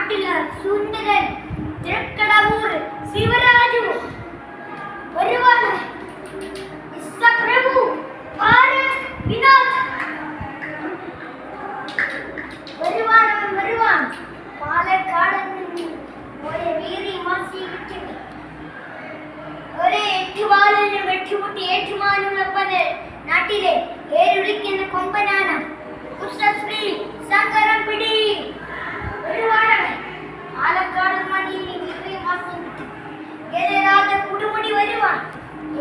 നാട്ടിലെ സുന്ദരൻ തിരക്കടവൂർ ശിവരാജു ഒരുവാണ് പ്രഭു വിനോദ് വരുവാൻ പാലക്കാട് ഒരു വീറി മാസി ഒരേ ഏറ്റുവാലിന് വെട്ടുമുട്ടി ഏറ്റുമാനുള്ളപ്പന് നാട്ടിലെ ഏരുളിക്കുന്ന കൊമ്പനാന കുശ്രീ ശങ്കരം പിടി ഒരുവാണ് പാലക്കാട് മണിയിൽ വീറി മാസം ഗജരാജ കുടുമുടി വരുവാൻ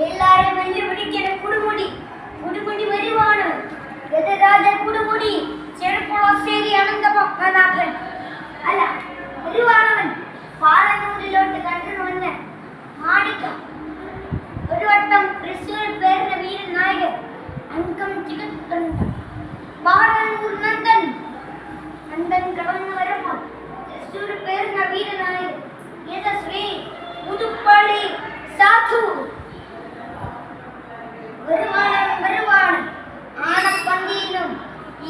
എല്ലാരും വെല്ലുവിളിക്കുന്ന കുടുമുടി വരുവാണ് ഗജരാജ കുടുമുടി ചെറുപ്പുളശ്ശേരി അനന്തപത്മനാഭൻ അല്ല ഒരുവാണവൻ പാലന്നൂരിലോട്ട് കണ്ടുവന്ന് മാണിക്ക ഒരു വട്ടം തൃശ്ശൂർ പേരിന്റെ വീരൻ നായകൻ അംഗം ചികിത്സുണ്ട് പാലന്നൂർ നന്ദൻ കടന്നു വരുമ്പോൾ തൃശ്ശൂർ പേരിന്റെ വീരനായകൻ യശസ്വി പുതുപ്പള്ളി സാധു വരുവാണ് ആണപ്പന്തിയിലും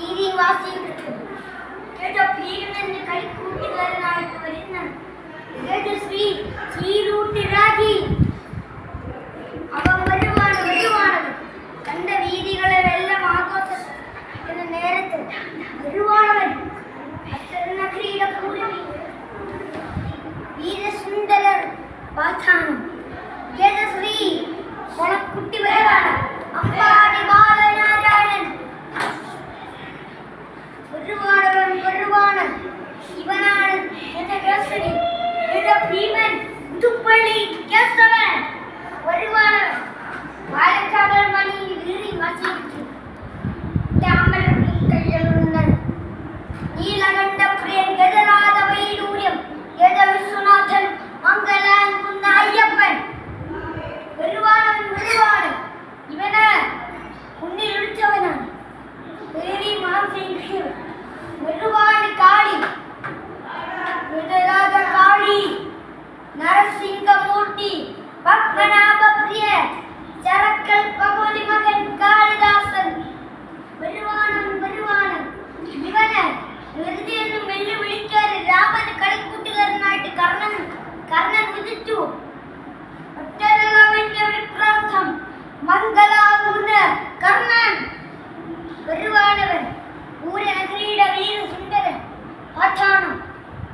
ഈരിവാസിയും കിട്ടും ഭീമന്റെ കളിക്കൂട്ടുകാരനായിട്ട് വരുന്ന യശസ്വി ചീരൂട്ടി രാജി അവൻ വരുവാണ് തന്റെ വീതികളെ വെല്ലം ആഘോഷിക്കുന്ന നേരത്ത് വരുവാണവൻ വീരസുന്ദരർ വാചാനം യശസ്വി കൊളക്കുട്ടി വരവാണ് അമ്പാടി ബാലനാരായണൻ വരുവാണ് ഇവനാണ് ഭീമൻ പുതുപ്പള്ളി കേശവൻ വരുവാണ് പാലക്കാട് മണി വീറി മസിച്ചു നീലകണ്ഠ പ്രിയൻ ഗജരാജ വൈഡൂര്യം ഗജ വിശ്വനാഥൻ മംഗലാൻ കുന്ന അയ്യപ്പൻ വരുവാണ് ഇവന് മുന്നിൽ വിളിച്ചവനാണ് ഒരുപാട് കാളി ഗജരാജ കാളി നരസിംഹമൂർത്തി പത്മനാഭപ്രിയ ചരക്കൽ പകോലി മകൻ കാളിദാസൻ വരുവാണ് ഇവന് വെറുതെയൊന്നും വെല്ലുവിളിക്കാതെ രാമന് കളിക്കൂട്ടുകാരനായിട്ട് കർണൻ ഉദിച്ചു ഒറ്റരവന്റെ വിപ്രാർത്ഥം മംഗലാകുന്ന കർണൻ വരുവാണവൻ പൂരനഗരിയുടെ വീരസുന്ദരൻ പാഠാണം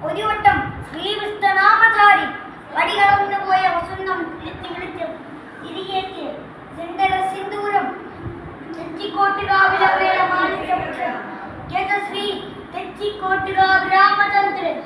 ഒരു വട്ടം ശ്രീവിഷ്ണനാമധാരി വടികളൊന്നു പോയ വസന്തം വിളിച്ച് തിരികേക്ക് സുന്ദര സിന്ദൂരം തെച്ചിക്കോട്ടുകാവിലെ വേള മാനിച്ചപുത്രൻ യശസ്വി തെച്ചിക്കോട്ടുകാവ് രാമചന്ദ്രൻ